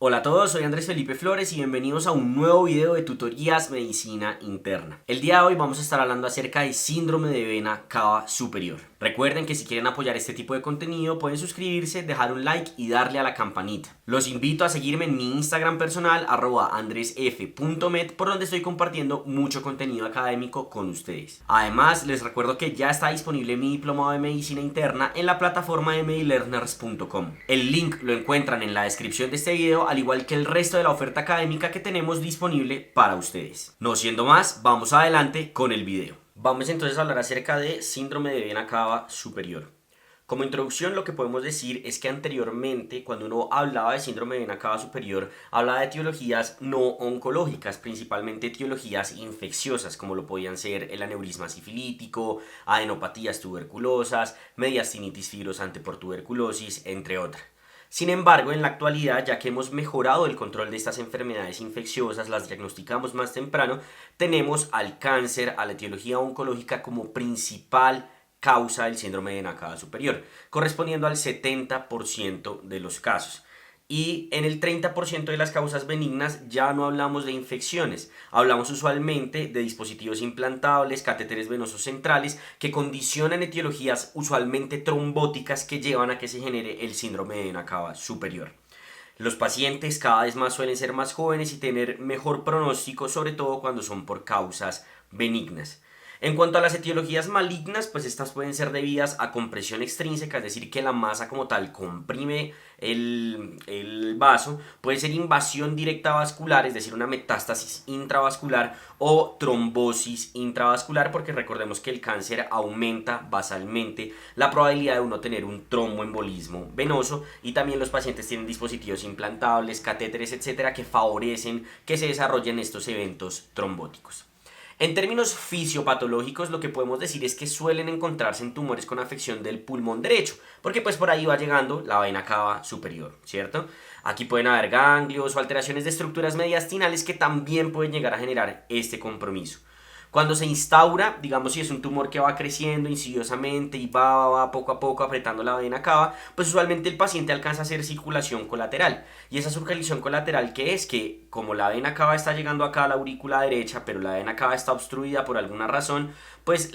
Hola a todos, soy Andrés Felipe Flores y bienvenidos a un nuevo video de tutorías medicina interna. El día de hoy vamos a estar hablando acerca de síndrome de vena cava superior. Recuerden que si quieren apoyar este tipo de contenido pueden suscribirse, dejar un like y darle a la campanita. Los invito a seguirme en mi Instagram personal @andresf.med, por donde estoy compartiendo mucho contenido académico con ustedes. Además les recuerdo que ya está disponible mi diplomado de medicina interna en la plataforma de medilearners.com. El link lo encuentran en la descripción de este video, al igual que el resto de la oferta académica que tenemos disponible para ustedes. No siendo más, vamos adelante con el video. Vamos entonces a hablar acerca de síndrome de vena cava superior. Como introducción, lo que podemos decir es que anteriormente, cuando uno hablaba de síndrome de vena cava superior, hablaba de etiologías no oncológicas, principalmente etiologías infecciosas, como lo podían ser el aneurisma sifilítico, adenopatías tuberculosas, mediastinitis fibrosante por tuberculosis, entre otras. Sin embargo, en la actualidad, ya que hemos mejorado el control de estas enfermedades infecciosas, las diagnosticamos más temprano, tenemos al cáncer, a la etiología oncológica como principal causa del síndrome de vena cava superior, correspondiendo al 70% de los casos. Y en el 30% de las causas benignas ya no hablamos de infecciones, hablamos usualmente de dispositivos implantables, catéteres venosos centrales que condicionan etiologías usualmente trombóticas que llevan a que se genere el síndrome de vena cava superior. Los pacientes cada vez más suelen ser más jóvenes y tener mejor pronóstico, sobre todo cuando son por causas benignas. En cuanto a las etiologías malignas, pues estas pueden ser debidas a compresión extrínseca, es decir, que la masa como tal comprime el vaso, puede ser invasión directa vascular, es decir, una metástasis intravascular, o trombosis intravascular, porque recordemos que el cáncer aumenta basalmente la probabilidad de uno tener un tromboembolismo venoso, y también los pacientes tienen dispositivos implantables, catéteres, etcétera, que favorecen que se desarrollen estos eventos trombóticos. En términos fisiopatológicos, lo que podemos decir es que suelen encontrarse en tumores con afección del pulmón derecho, porque pues por ahí va llegando la vena cava superior, ¿cierto? Aquí pueden haber ganglios o alteraciones de estructuras mediastinales que también pueden llegar a generar este compromiso. Cuando se instaura, digamos si es un tumor que va creciendo insidiosamente y va poco a poco apretando la vena cava, pues usualmente el paciente alcanza a hacer circulación colateral. Y esa circulación colateral, ¿qué es? Que como la vena cava está llegando acá a la aurícula derecha, pero la vena cava está obstruida por alguna razón, pues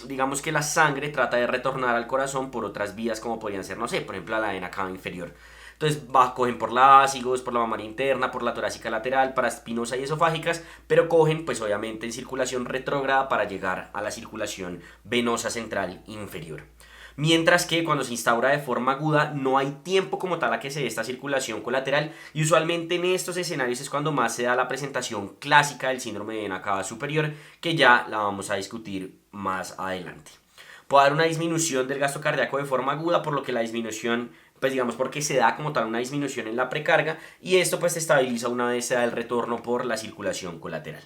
digamos que la sangre trata de retornar al corazón por otras vías, como podrían ser, no sé, por ejemplo a la vena cava inferior. Entonces cogen por la ácigos, por la mamaria interna, por la torácica lateral, para espinosa y esofágicas, pero cogen pues obviamente en circulación retrógrada para llegar a la circulación venosa central inferior. Mientras que cuando se instaura de forma aguda no hay tiempo como tal a que se dé esta circulación colateral, y usualmente en estos escenarios es cuando más se da la presentación clásica del síndrome de vena cava superior, que ya la vamos a discutir más adelante. Puede haber una disminución del gasto cardíaco de forma aguda, por lo que la disminución, pues digamos porque se da como tal una disminución en la precarga, y esto pues se estabiliza una vez se da el retorno por la circulación colateral.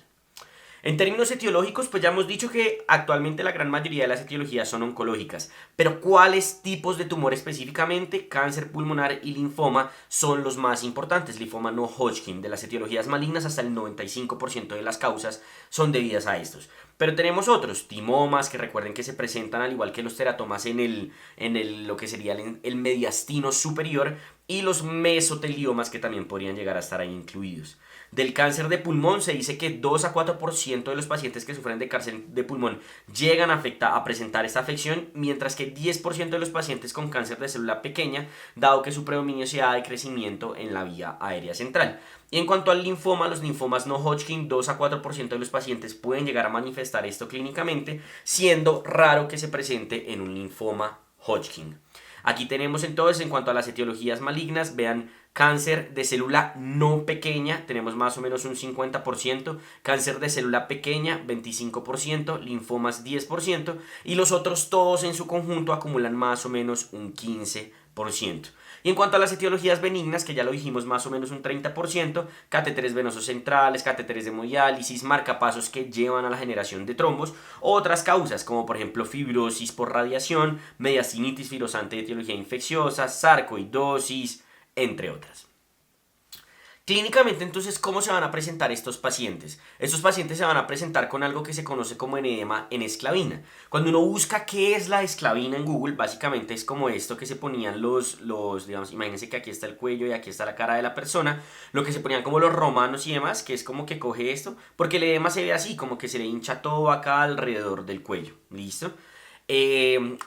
En términos etiológicos, pues ya hemos dicho que actualmente la gran mayoría de las etiologías son oncológicas, pero ¿cuáles tipos de tumor específicamente? Cáncer pulmonar y linfoma son los más importantes. Linfoma no Hodgkin, de las etiologías malignas, hasta el 95% de las causas son debidas a estos. Pero tenemos otros, timomas, que recuerden que se presentan al igual que los teratomas lo que sería el mediastino superior, y los mesoteliomas, que también podrían llegar a estar ahí incluidos. Del cáncer de pulmón se dice que 2 a 4% de los pacientes que sufren de cáncer de pulmón llegan a presentar esta afección, mientras que 10% de los pacientes con cáncer de célula pequeña, dado que su predominio se da de crecimiento en la vía aérea central. Y en cuanto al linfoma, los linfomas no Hodgkin, 2 a 4% de los pacientes pueden llegar a manifestar esto clínicamente, siendo raro que se presente en un linfoma Hodgkin. Aquí tenemos entonces, en cuanto a las etiologías malignas, vean, cáncer de célula no pequeña, tenemos más o menos un 50%, cáncer de célula pequeña 25%, linfomas 10%, y los otros todos en su conjunto acumulan más o menos un 15%. Y en cuanto a las etiologías benignas, que ya lo dijimos, más o menos un 30%, catéteres venosos centrales, catéteres de hemodiálisis, marcapasos que llevan a la generación de trombos, o otras causas como por ejemplo fibrosis por radiación, mediastinitis fibrosante de etiología infecciosa, sarcoidosis, entre otras. Clínicamente, entonces, ¿cómo se van a presentar estos pacientes? Estos pacientes se van a presentar con algo que se conoce como edema en esclavina. Cuando uno busca qué es la esclavina en Google, básicamente es como esto que se ponían digamos, imagínense que aquí está el cuello y aquí está la cara de la persona, lo que se ponían como los romanos y demás, que es como que coge esto, porque el edema se ve así, como que se le hincha todo acá alrededor del cuello, ¿listo?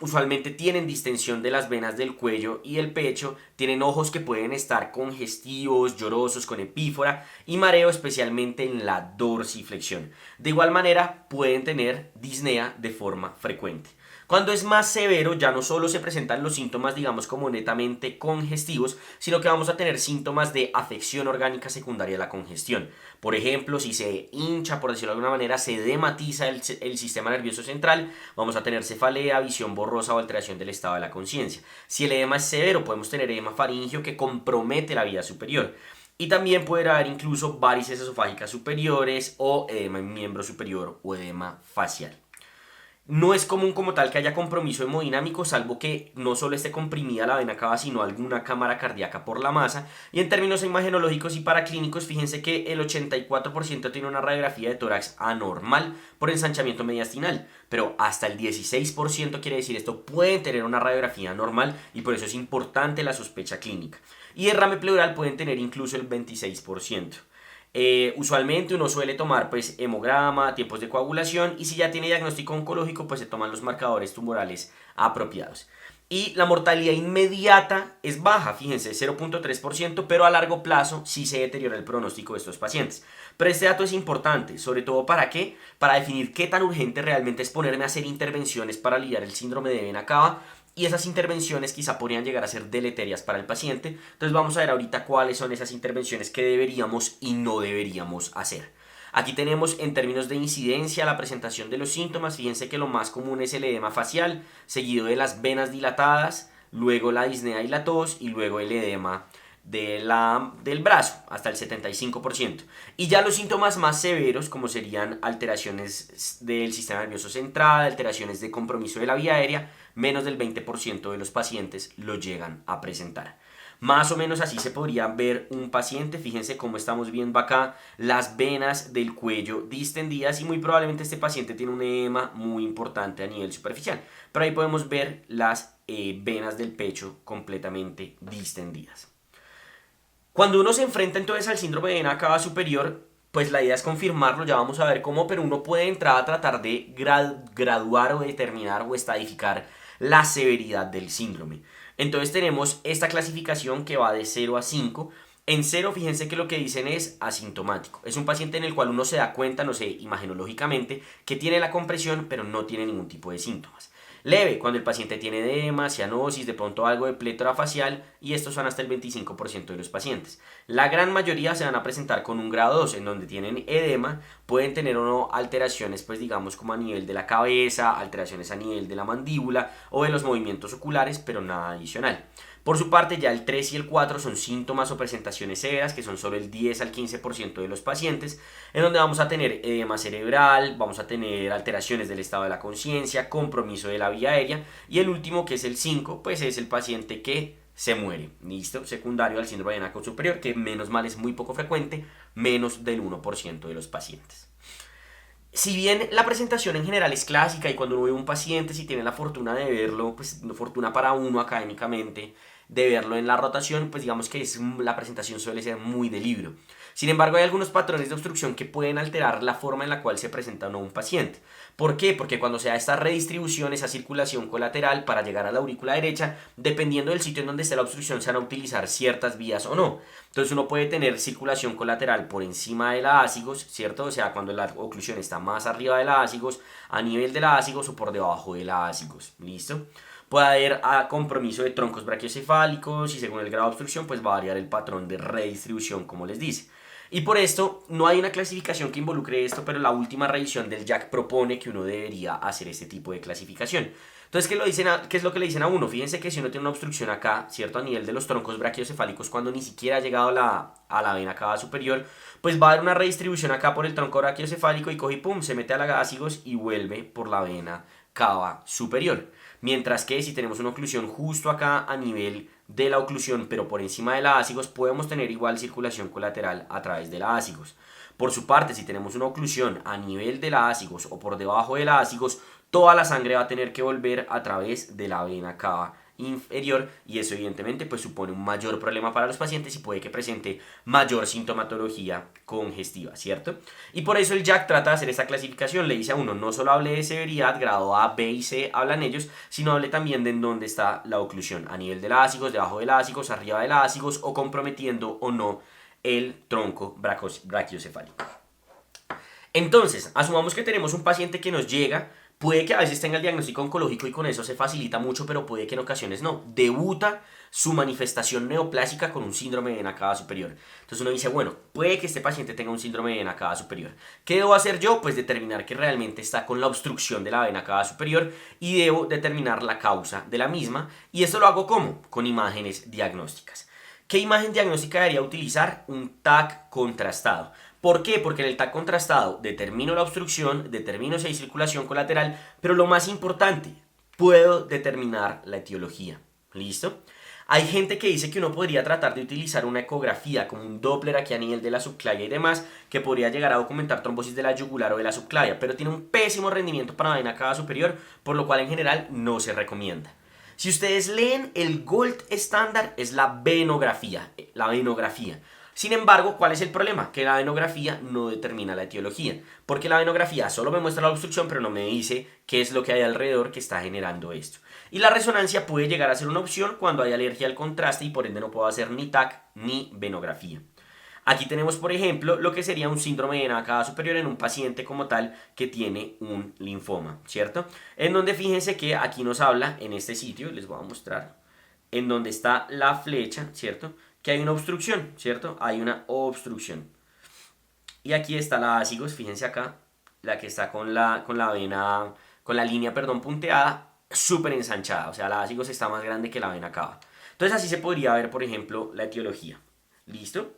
Usualmente tienen distensión de las venas del cuello y el pecho, tienen ojos que pueden estar congestivos, llorosos, con epífora y mareo especialmente en la dorsiflexión. De igual manera pueden tener disnea de forma frecuente. Cuando es más severo, ya no solo se presentan los síntomas, digamos, como netamente congestivos, sino que vamos a tener síntomas de afección orgánica secundaria a la congestión. Por ejemplo, si se hincha, por decirlo de alguna manera, se dematiza el sistema nervioso central, vamos a tener cefalea, visión borrosa o alteración del estado de la conciencia. Si el edema es severo, podemos tener edema faríngeo que compromete la vía superior. Y también puede haber incluso varices esofágicas superiores o edema en miembro superior o edema facial. No es común como tal que haya compromiso hemodinámico, salvo que no solo esté comprimida la vena cava, sino alguna cámara cardíaca por la masa. Y en términos imagenológicos y paraclínicos, fíjense que el 84% tiene una radiografía de tórax anormal por ensanchamiento mediastinal, pero hasta el 16% quiere decir esto pueden tener una radiografía normal y por eso es importante la sospecha clínica. Y derrame pleural pueden tener incluso el 26%. Usualmente uno suele tomar pues hemograma, tiempos de coagulación y si ya tiene diagnóstico oncológico pues se toman los marcadores tumorales apropiados. Y la mortalidad inmediata es baja, fíjense, 0.3%, pero a largo plazo sí se deteriora el pronóstico de estos pacientes. Pero este dato es importante, sobre todo ¿para qué? Para definir qué tan urgente realmente es ponerme a hacer intervenciones para aliviar el síndrome de vena cava y esas intervenciones quizá podrían llegar a ser deleterias para el paciente. Entonces vamos a ver ahorita cuáles son esas intervenciones que deberíamos y no deberíamos hacer. Aquí tenemos en términos de incidencia la presentación de los síntomas. Fíjense que lo más común es el edema facial, seguido de las venas dilatadas, luego la disnea y la tos y luego el edema del brazo, hasta el 75%. Y ya los síntomas más severos, como serían alteraciones del sistema nervioso central, alteraciones de compromiso de la vía aérea, menos del 20% de los pacientes lo llegan a presentar. Más o menos así se podría ver un paciente. Fíjense cómo estamos viendo acá las venas del cuello distendidas y muy probablemente este paciente tiene un edema muy importante a nivel superficial. Pero ahí podemos ver las venas del pecho completamente distendidas. Cuando uno se enfrenta entonces al síndrome de vena cava superior, pues la idea es confirmarlo, ya vamos a ver cómo, pero uno puede entrar a tratar de graduar o determinar o estadificar la severidad del síndrome. Entonces tenemos esta clasificación que va de 0 a 5. En 0, fíjense que lo que dicen es asintomático. Es un paciente en el cual uno se da cuenta, no sé, imagenológicamente, que tiene la compresión, pero no tiene ningún tipo de síntomas. Leve, cuando el paciente tiene edema, cianosis, de pronto algo de plétora facial, y estos son hasta el 25% de los pacientes. La gran mayoría se van a presentar con un grado 2, en donde tienen edema, pueden tener o no alteraciones, pues digamos como a nivel de la cabeza, alteraciones a nivel de la mandíbula o de los movimientos oculares, pero nada adicional. Por su parte, ya el 3 y el 4 son síntomas o presentaciones severas, que son solo el 10 al 15% de los pacientes, en donde vamos a tener edema cerebral, vamos a tener alteraciones del estado de la conciencia, compromiso de la vía aérea, y el último, que es el 5, pues es el paciente que se muere, ¿listo? Secundario al síndrome de vena cava superior, que menos mal es muy poco frecuente, menos del 1% de los pacientes. Si bien la presentación en general es clásica y cuando uno ve un paciente, si tiene la fortuna de verlo, pues fortuna para uno académicamente, de verlo en la rotación, pues digamos que la presentación suele ser muy de libro. Sin embargo, hay algunos patrones de obstrucción que pueden alterar la forma en la cual se presenta o no un paciente. ¿Por qué? Porque cuando se da esta redistribución, esa circulación colateral para llegar a la aurícula derecha, dependiendo del sitio en donde esté la obstrucción, se van a utilizar ciertas vías o no. Entonces uno puede tener circulación colateral por encima de la ácigos, ¿cierto? O sea, cuando la oclusión está más arriba de la ácigos, a nivel de la ácigos o por debajo de la ácigos. ¿Listo? Puede haber compromiso de troncos brachiocefálicos y según el grado de obstrucción pues va a variar el patrón de redistribución, como les dice. Y por esto no hay una clasificación que involucre esto, pero la última revisión del JAC propone que uno debería hacer este tipo de clasificación. Entonces, ¿qué es lo que le dicen a uno? Fíjense que si uno tiene una obstrucción acá, ¿cierto? A nivel de los troncos brachiocefálicos, cuando ni siquiera ha llegado a la vena cava superior, pues va a haber una redistribución acá por el tronco brachiocefálico y coge y pum, se mete a la gásigos y vuelve por la vena cava superior. Mientras que si tenemos una oclusión justo acá a nivel de la oclusión, pero por encima de la ácigos, podemos tener igual circulación colateral a través de la ácigos. Por su parte, si tenemos una oclusión a nivel de la ácigos o por debajo de la ácigos, toda la sangre va a tener que volver a través de la vena cava inferior, y eso evidentemente pues supone un mayor problema para los pacientes y puede que presente mayor sintomatología congestiva, ¿cierto? Y por eso el Jack trata de hacer esta clasificación, le dice a uno, no solo hable de severidad, grado A, B y C hablan ellos, sino hable también de en dónde está la oclusión, a nivel de la ácigos, debajo de la ácigos, arriba de la ácigos, o comprometiendo o no el tronco brachiocefálico. Entonces, asumamos que tenemos un paciente que nos llega. Puede que a veces tenga el diagnóstico oncológico y con eso se facilita mucho, pero puede que en ocasiones no. Debuta su manifestación neoplásica con un síndrome de vena cava superior. Entonces uno dice, bueno, puede que este paciente tenga un síndrome de vena cava superior. ¿Qué debo hacer yo? Pues determinar que realmente está con la obstrucción de la vena cava superior y debo determinar la causa de la misma. ¿Y esto lo hago ¿cómo? Con imágenes diagnósticas. ¿Qué imagen diagnóstica debería utilizar? Un TAC contrastado. ¿Por qué? Porque en el TAC contrastado determino la obstrucción, determino si hay circulación colateral, pero lo más importante, puedo determinar la etiología. ¿Listo? Hay gente que dice que uno podría tratar de utilizar una ecografía como un Doppler aquí a nivel de la subclavia y demás, que podría llegar a documentar trombosis de la yugular o de la subclavia, pero tiene un pésimo rendimiento para la vena cava superior, por lo cual en general no se recomienda. Si ustedes leen, el gold estándar es la venografía. Sin embargo, ¿cuál es el problema? Que la venografía no determina la etiología, porque la venografía solo me muestra la obstrucción, pero no me dice qué es lo que hay alrededor que está generando esto. Y la resonancia puede llegar a ser una opción cuando hay alergia al contraste y por ende no puedo hacer ni TAC ni venografía. Aquí tenemos, por ejemplo, lo que sería un síndrome de vena cava superior en un paciente como tal que tiene un linfoma, ¿cierto? En donde fíjense que aquí nos habla, en este sitio, les voy a mostrar, en donde está la flecha, ¿cierto? Que hay una obstrucción, ¿cierto? Hay una obstrucción. Y aquí está la ácigos, fíjense acá, la que está con la línea, punteada, súper ensanchada. O sea, la ácigos está más grande que la vena cava. Entonces así se podría ver, por ejemplo, la etiología. ¿Listo?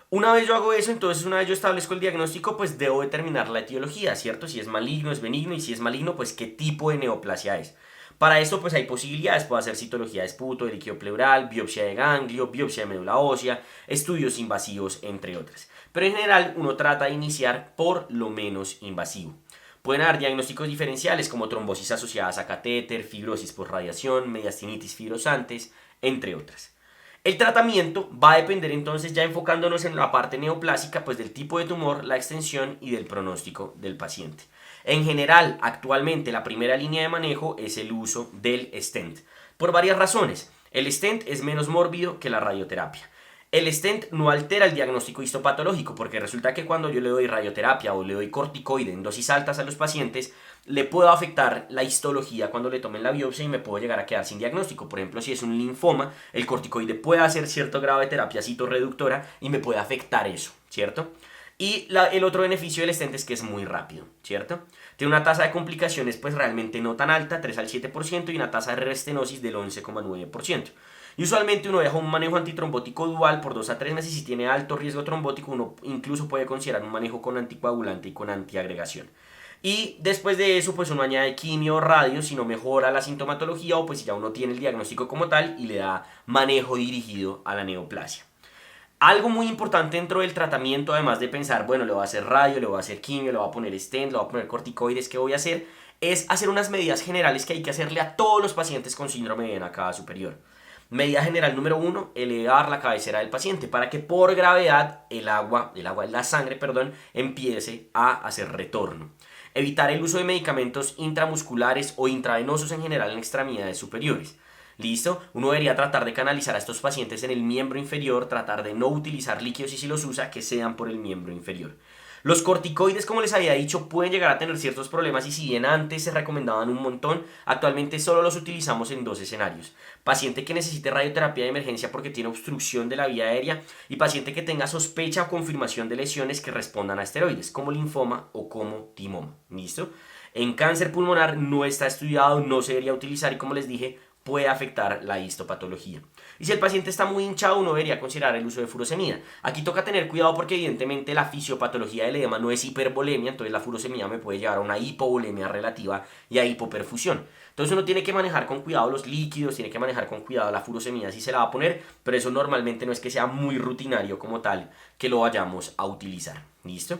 Una vez yo hago eso, entonces una vez yo establezco el diagnóstico, pues debo determinar la etiología, ¿cierto? Si es maligno, es benigno, y si es maligno, pues qué tipo de neoplasia es. Para esto pues hay posibilidades, puedo hacer citología de esputo, de líquido pleural, biopsia de ganglio, biopsia de médula ósea, estudios invasivos, entre otras. Pero en general uno trata de iniciar por lo menos invasivo. Pueden haber diagnósticos diferenciales como trombosis asociadas a catéter, fibrosis por radiación, mediastinitis fibrosantes, entre otras. El tratamiento va a depender entonces, ya enfocándonos en la parte neoplásica, pues del tipo de tumor, la extensión y del pronóstico del paciente. En general, actualmente la primera línea de manejo es el uso del stent, por varias razones. El stent es menos mórbido que la radioterapia. El stent no altera el diagnóstico histopatológico, porque resulta que cuando yo le doy radioterapia o le doy corticoide en dosis altas a los pacientes, le puedo afectar la histología cuando le tomen la biopsia y me puedo llegar a quedar sin diagnóstico. Por ejemplo, si es un linfoma, el corticoide puede hacer cierto grado de terapia citorreductora y me puede afectar eso, ¿cierto? Y el otro beneficio del stent es que es muy rápido, ¿cierto? Tiene una tasa de complicaciones pues realmente no tan alta, 3 al 7%, y una tasa de restenosis del 11,9%. Y usualmente uno deja un manejo antitrombótico dual por 2 a 3 meses y si tiene alto riesgo trombótico, uno incluso puede considerar un manejo con anticoagulante y con antiagregación. Y después de eso, pues uno añade quimio o radio si no mejora la sintomatología o pues si ya uno tiene el diagnóstico como tal y le da manejo dirigido a la neoplasia. Algo muy importante dentro del tratamiento, además de pensar, bueno, le voy a hacer radio, le voy a hacer quimio, le voy a poner stent, le voy a poner corticoides, ¿qué voy a hacer? Es hacer unas medidas generales que hay que hacerle a todos los pacientes con síndrome de vena cava superior. Medida general número 1, elevar la cabecera del paciente para que por gravedad la sangre, empiece a hacer retorno. Evitar el uso de medicamentos intramusculares o intravenosos en general en extremidades superiores. ¿Listo? Uno debería tratar de canalizar a estos pacientes en el miembro inferior, tratar de no utilizar líquidos y si los usa, que sean por el miembro inferior. Los corticoides, como les había dicho, pueden llegar a tener ciertos problemas y si bien antes se recomendaban un montón, actualmente solo los utilizamos en 2 escenarios. Paciente que necesite radioterapia de emergencia porque tiene obstrucción de la vía aérea y paciente que tenga sospecha o confirmación de lesiones que respondan a esteroides, como linfoma o como timoma. ¿Listo? En cáncer pulmonar no está estudiado, no se debería utilizar y como les dije, puede afectar la histopatología. Y si el paciente está muy hinchado, uno debería considerar el uso de furosemida. Aquí toca tener cuidado porque evidentemente la fisiopatología del edema no es hipervolemia, entonces la furosemida me puede llevar a una hipovolemia relativa y a hipoperfusión. Entonces uno tiene que manejar con cuidado los líquidos, tiene que manejar con cuidado la furosemida si se la va a poner, pero eso normalmente no es que sea muy rutinario como tal que lo vayamos a utilizar. ¿Listo?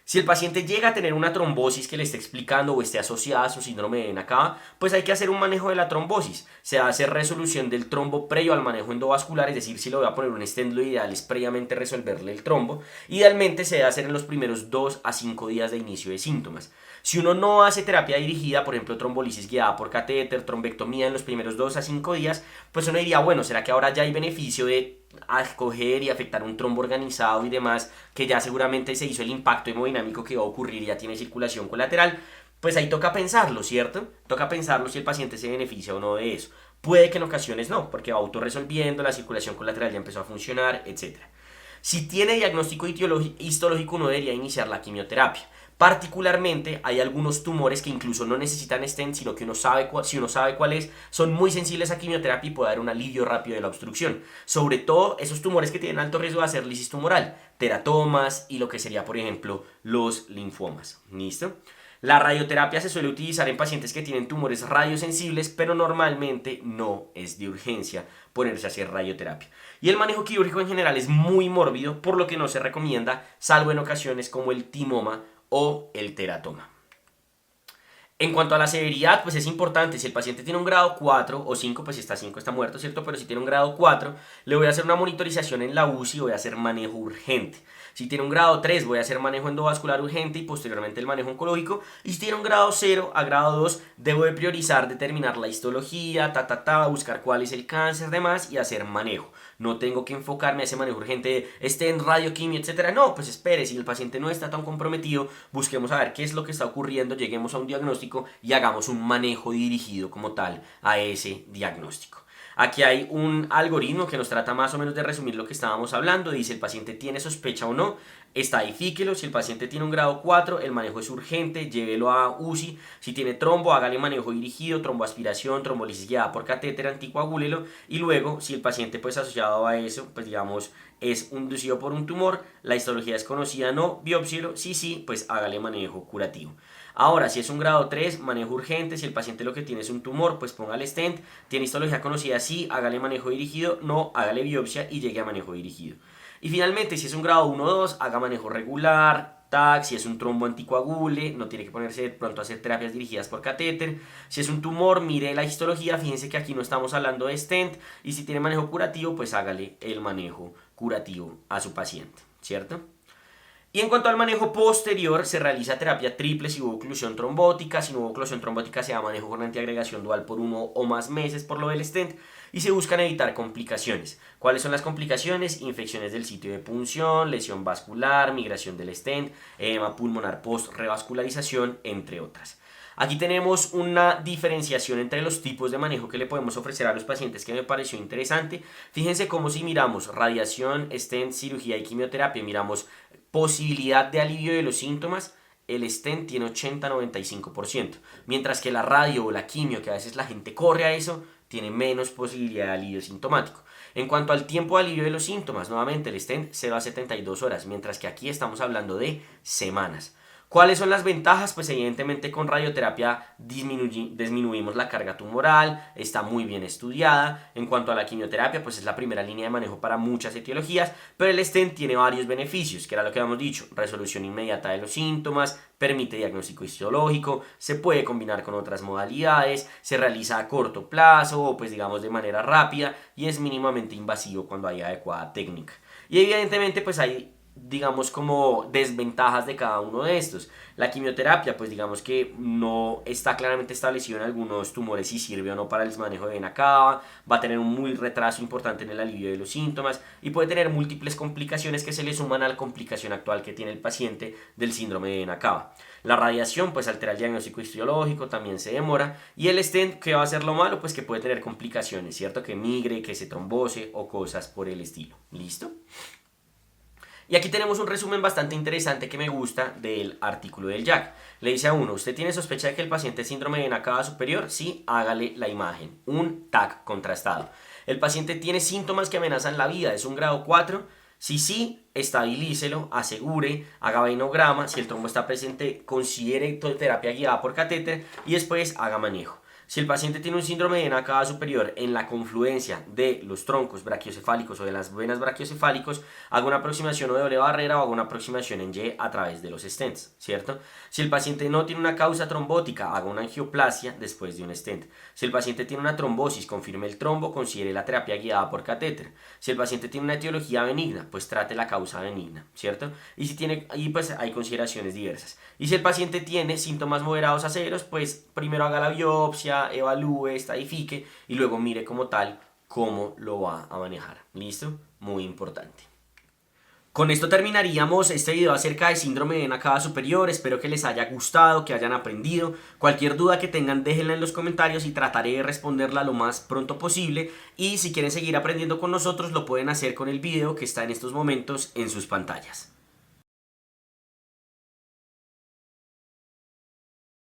Si el paciente llega a tener una trombosis que le esté explicando o esté asociada a su síndrome de vena cava, pues hay que hacer un manejo de la trombosis. Se hace resolución del trombo previo al manejo endovascular, es decir, si le voy a poner un stent, lo ideal es previamente resolverle el trombo. Idealmente se debe hacer en los primeros 2 a 5 días de inicio de síntomas. Si uno no hace terapia dirigida, por ejemplo trombolisis guiada por catéter, trombectomía en los primeros 2 a 5 días, pues uno diría, bueno, ¿será que ahora ya hay beneficio de escoger y afectar un trombo organizado y demás, que ya seguramente se hizo el impacto hemodinámico que va a ocurrir y ya tiene circulación colateral? Pues ahí toca pensarlo, ¿cierto? Toca pensarlo si el paciente se beneficia o no de eso. Puede que en ocasiones no, porque va autorresolviendo, la circulación colateral ya empezó a funcionar, etc. Si tiene diagnóstico histológico, uno debería iniciar la quimioterapia. Particularmente hay algunos tumores que incluso no necesitan stent, sino que si uno sabe cuál es, son muy sensibles a quimioterapia y puede dar un alivio rápido de la obstrucción. Sobre todo esos tumores que tienen alto riesgo de hacer lisis tumoral, teratomas y lo que sería, por ejemplo, los linfomas. ¿Listo? La radioterapia se suele utilizar en pacientes que tienen tumores radiosensibles, pero normalmente no es de urgencia ponerse a hacer radioterapia. Y el manejo quirúrgico en general es muy mórbido, por lo que no se recomienda, salvo en ocasiones como el timoma o el teratoma. En cuanto a la severidad, pues es importante, si el paciente tiene un grado 4 o 5, pues si está 5 está muerto, ¿cierto? Pero si tiene un grado 4, le voy a hacer una monitorización en la UCI y voy a hacer manejo urgente. Si tiene un grado 3, voy a hacer manejo endovascular urgente y posteriormente el manejo oncológico. Y si tiene un grado 0 a grado 2, debo de priorizar, determinar la histología, buscar cuál es el cáncer, demás, y hacer manejo. No tengo que enfocarme a ese manejo urgente, esté en radioquimio, etcétera. No, pues espere, si el paciente no está tan comprometido, busquemos a ver qué es lo que está ocurriendo, lleguemos a un diagnóstico y hagamos un manejo dirigido como tal a ese diagnóstico. Aquí hay un algoritmo que nos trata más o menos de resumir lo que estábamos hablando. Dice, el paciente tiene sospecha o no, estadifíquelo. Si el paciente tiene un grado 4, el manejo es urgente, llévelo a UCI. Si tiene trombo, hágale manejo dirigido, tromboaspiración, trombolisis guiada por catéter, anticoagúlelo. Y luego, si el paciente pues asociado a eso, pues digamos, es inducido por un tumor, la histología es conocida, no, biópsilo, sí, pues hágale manejo curativo. Ahora, si es un grado 3, manejo urgente. Si el paciente lo que tiene es un tumor, pues póngale stent. Tiene histología conocida, sí, hágale manejo dirigido. No, hágale biopsia y llegue a manejo dirigido. Y finalmente, si es un grado 1 o 2, haga manejo regular. TAC, si es un trombo anticoagule, no tiene que ponerse de pronto a hacer terapias dirigidas por catéter. Si es un tumor, mire la histología, fíjense que aquí no estamos hablando de stent. Y si tiene manejo curativo, pues hágale el manejo curativo a su paciente, ¿cierto? Y en cuanto al manejo posterior, se realiza terapia triple si hubo oclusión trombótica. Si no hubo oclusión trombótica, se da manejo con antiagregación dual por 1 o más meses por lo del stent. Y se buscan evitar complicaciones. ¿Cuáles son las complicaciones? Infecciones del sitio de punción, lesión vascular, migración del stent, edema pulmonar post-revascularización, entre otras. Aquí tenemos una diferenciación entre los tipos de manejo que le podemos ofrecer a los pacientes que me pareció interesante. Fíjense cómo si miramos radiación, stent, cirugía y quimioterapia, miramos posibilidad de alivio de los síntomas, el stent tiene 80-95%, mientras que la radio o la quimio, que a veces la gente corre a eso, tiene menos posibilidad de alivio sintomático. En cuanto al tiempo de alivio de los síntomas, nuevamente el stent 0 a 72 horas, mientras que aquí estamos hablando de semanas. ¿Cuáles son las ventajas? Pues evidentemente con radioterapia disminuimos la carga tumoral, está muy bien estudiada. En cuanto a la quimioterapia, pues es la primera línea de manejo para muchas etiologías, pero el stent tiene varios beneficios, que era lo que habíamos dicho: resolución inmediata de los síntomas, permite diagnóstico histológico, se puede combinar con otras modalidades, se realiza a corto plazo o pues digamos de manera rápida y es mínimamente invasivo cuando hay adecuada técnica. Y evidentemente pues hay digamos como desventajas de cada uno de estos. La quimioterapia pues digamos que no está claramente establecido en algunos tumores si sirve o no para el manejo de vena cava, va a tener un muy retraso importante en el alivio de los síntomas y puede tener múltiples complicaciones que se le suman a la complicación actual que tiene el paciente del síndrome de vena cava. La radiación pues altera el diagnóstico histológico, también se demora, y el stent, ¿qué va a ser lo malo? Pues que puede tener complicaciones, ¿cierto? Que migre, que se trombose o cosas por el estilo. ¿Listo? Y aquí tenemos un resumen bastante interesante que me gusta del artículo del Jack. Le dice a uno, ¿usted tiene sospecha de que el paciente es síndrome de vena cava superior? Sí, hágale la imagen. Un TAC contrastado. ¿El paciente tiene síntomas que amenazan la vida? ¿Es un grado 4? Si sí, estabilícelo, asegure, haga venograma. Si el trombo está presente, considere terapia guiada por catéter y después haga manejo. Si el paciente tiene un síndrome de vena cava superior en la confluencia de los troncos brachiocefálicos o de las venas brachiocefálicos, haga una aproximación o de doble barrera o haga una aproximación en Y a través de los stents, ¿cierto? Si el paciente no tiene una causa trombótica, haga una angioplasia después de un stent. Si el paciente tiene una trombosis, confirme el trombo, considere la terapia guiada por catéter. Si el paciente tiene una etiología benigna, pues trate la causa benigna, ¿cierto? Y pues hay consideraciones diversas. Y si el paciente tiene síntomas moderados a severos, pues primero haga la biopsia, evalúe, estadifique y luego mire como tal cómo lo va a manejar. ¿Listo? Muy importante. Con esto terminaríamos este video acerca de síndrome de vena cava superior. Espero que les haya gustado, que hayan aprendido. Cualquier duda que tengan déjenla en los comentarios y trataré de responderla lo más pronto posible. Y si quieren seguir aprendiendo con nosotros lo pueden hacer con el video que está en estos momentos en sus pantallas.